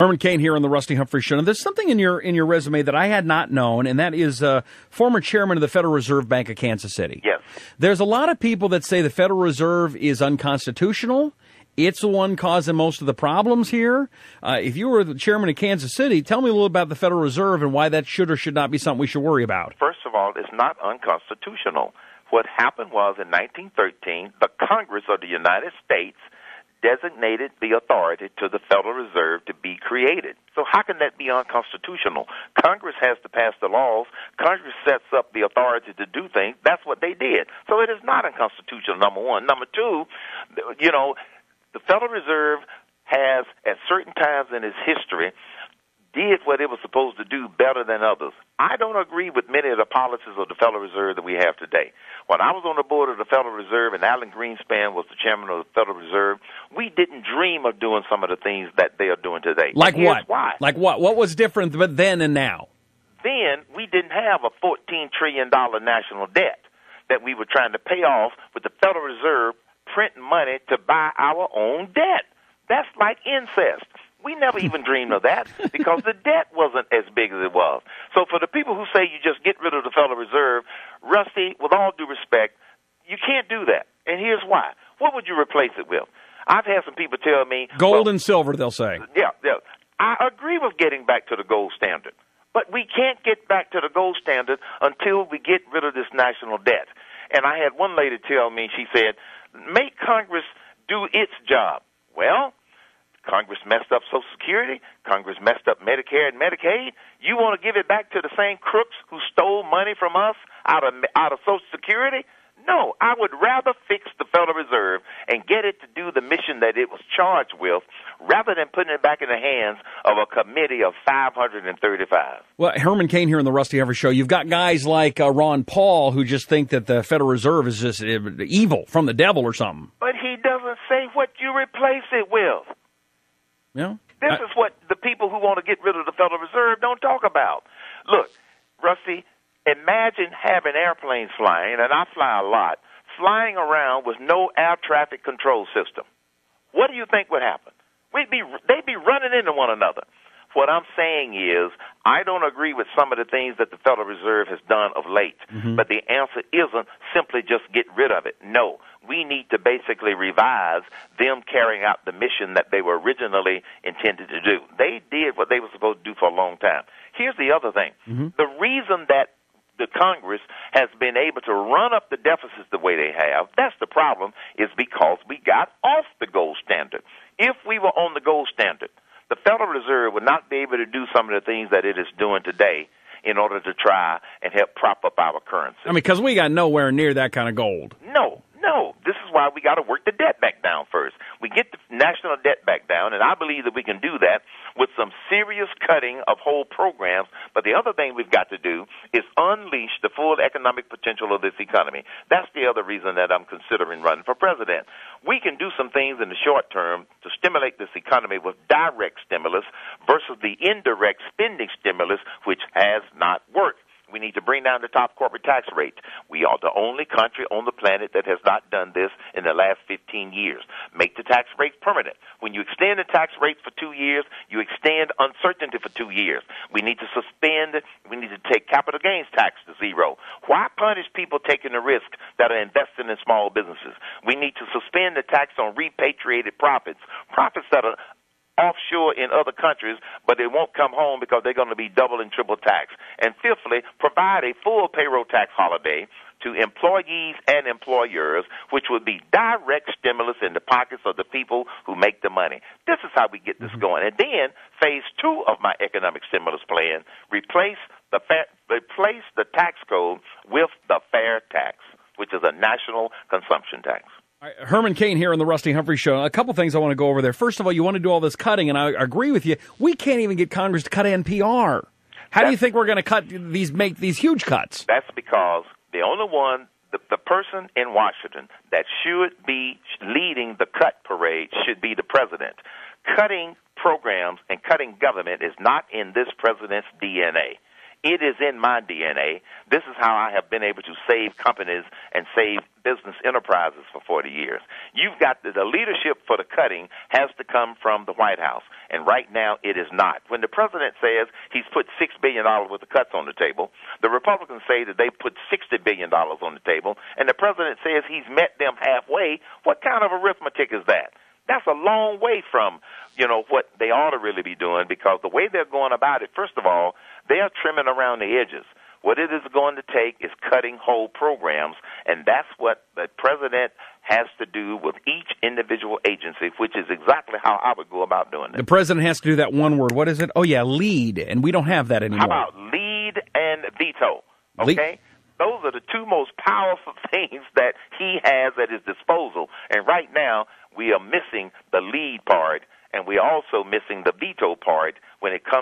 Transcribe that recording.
Herman Cain here on the Rusty Humphries Show. And there's something in your resume that I had not known, and that is former chairman of the Federal Reserve Bank of Kansas City. Yes. There's a lot of people that say the Federal Reserve is unconstitutional. It's the one causing most of the problems here. If you were the chairman of Kansas City, tell me a little about the Federal Reserve and why that should or should not be something we should worry about. First of all, it's not unconstitutional. What happened was in 1913, the Congress of the United States designated the authority to the Federal Reserve to be created. So how can that be unconstitutional? Congress has to pass the laws. Congress sets up the authority to do things. That's what they did. So it is not unconstitutional, number one. Number two, the Federal Reserve has, at certain times in its history, did what it was supposed to do better than others. I don't agree with many of the policies of the Federal Reserve that we have today. When I was on the board of the Federal Reserve and Alan Greenspan was the chairman of the Federal Reserve, we didn't dream of doing some of the things that they are doing today. Like what? Why. Like what? What was different then and now? Then we didn't have a $14 trillion national debt that we were trying to pay off with the Federal Reserve printing money to buy our own debt. That's like incest. We never even dreamed of that because the debt wasn't as big as it was. So for the people who say you just get rid of the Federal Reserve, Rusty, with all due respect, you can't do that. And here's why. What would you replace it with? I've had some people tell me... Gold and silver, they'll say. Yeah. I agree with getting back to the gold standard. But we can't get back to the gold standard until we get rid of this national debt. And I had one lady tell me, she said, make Congress do its job. Well, Congress messed up Social Security. Congress messed up Medicare and Medicaid. You want to give it back to the same crooks who stole money from us out of Social Security? No, I would rather fix the Federal Reserve and get it to do the mission that it was charged with rather than putting it back in the hands of a committee of 535. Well, Herman Cain here on the Rusty Humphries Show. You've got guys like Ron Paul who just think that the Federal Reserve is just evil, from the devil or something. But he doesn't say what you replace it with. Yeah. This is what the people who want to get rid of the Federal Reserve don't talk about. Look, Rusty, imagine having airplanes flying, and I fly a lot, flying around with no air traffic control system. What do you think would happen? They'd be running into one another. What I'm saying is I don't agree with some of the things that the Federal Reserve has done of late, but the answer isn't simply just get rid of it. No, we need to basically revise them carrying out the mission that they were originally intended to do. They did what they were supposed to do for a long time. Here's the other thing. The reason that the Congress has been able to run up the deficits the way they have, that's the problem, is because we got off the gold standard. If we were on the gold standard, the Federal Reserve would not be able to do some of the things that it is doing today in order to try and help prop up our currency. I mean, because we got nowhere near that kind of gold. No. This is why we got to work the debt back down first. We get the national debt back down, and I believe that we can do that with some serious cutting of whole programs. But the other thing we've got to do is unleash the full economic potential of this economy. That's the other reason that I'm considering running for president. We can do some things in the short term to stimulate this economy with direct stimulus versus the indirect spending stimulus, which has not worked. We need to bring down the top corporate tax rate. We are the only country on the planet that has not done this in the last 15 years. Make the tax rates permanent. When you extend the tax rates for 2 years, you extend uncertainty for 2 years. We need to take capital gains tax to zero. Why punish people taking the risk that are investing in small businesses? We need to suspend the tax on repatriated profits that are offshore in other countries, but they won't come home because they're going to be double and triple taxed. And fifthly, provide a full payroll tax holiday to employees and employers, which would be direct stimulus in the pockets of the people who make the money. This is how we get this going. And then phase 2 of my economic stimulus plan, replace the tax code with the fair tax, which is a national consumption tax. Herman Cain here on the Rusty Humphries Show. A couple things I want to go over there. First of all, you want to do all this cutting, and I agree with you. We can't even get Congress to cut NPR. How do you think we're going to make these huge cuts? That's because the only one, the person in Washington that should be leading the cut parade should be the president. Cutting programs and cutting government is not in this president's DNA. It is in my DNA. This is how I have been able to save companies and save business enterprises for 40 years. You've got the leadership for the cutting has to come from the White House, and right now it is not. When the president says he's put $6 billion worth of cuts on the table, the Republicans say that they put $60 billion on the table, and the president says he's met them halfway. What kind of arithmetic is that? That's a long way from, what they ought to really be doing, because the way they're going about it, first of all, they are trimming around the edges. What it is going to take is cutting whole programs, and that's what the president has to do with each individual agency, which is exactly how I would go about doing it. The president has to do that one word. What is it? Oh, yeah, lead, and we don't have that anymore. How about lead and veto, okay? Those are the two most powerful things that he has at his disposal, and right now we are missing the lead part, and we're also missing the veto part when it comes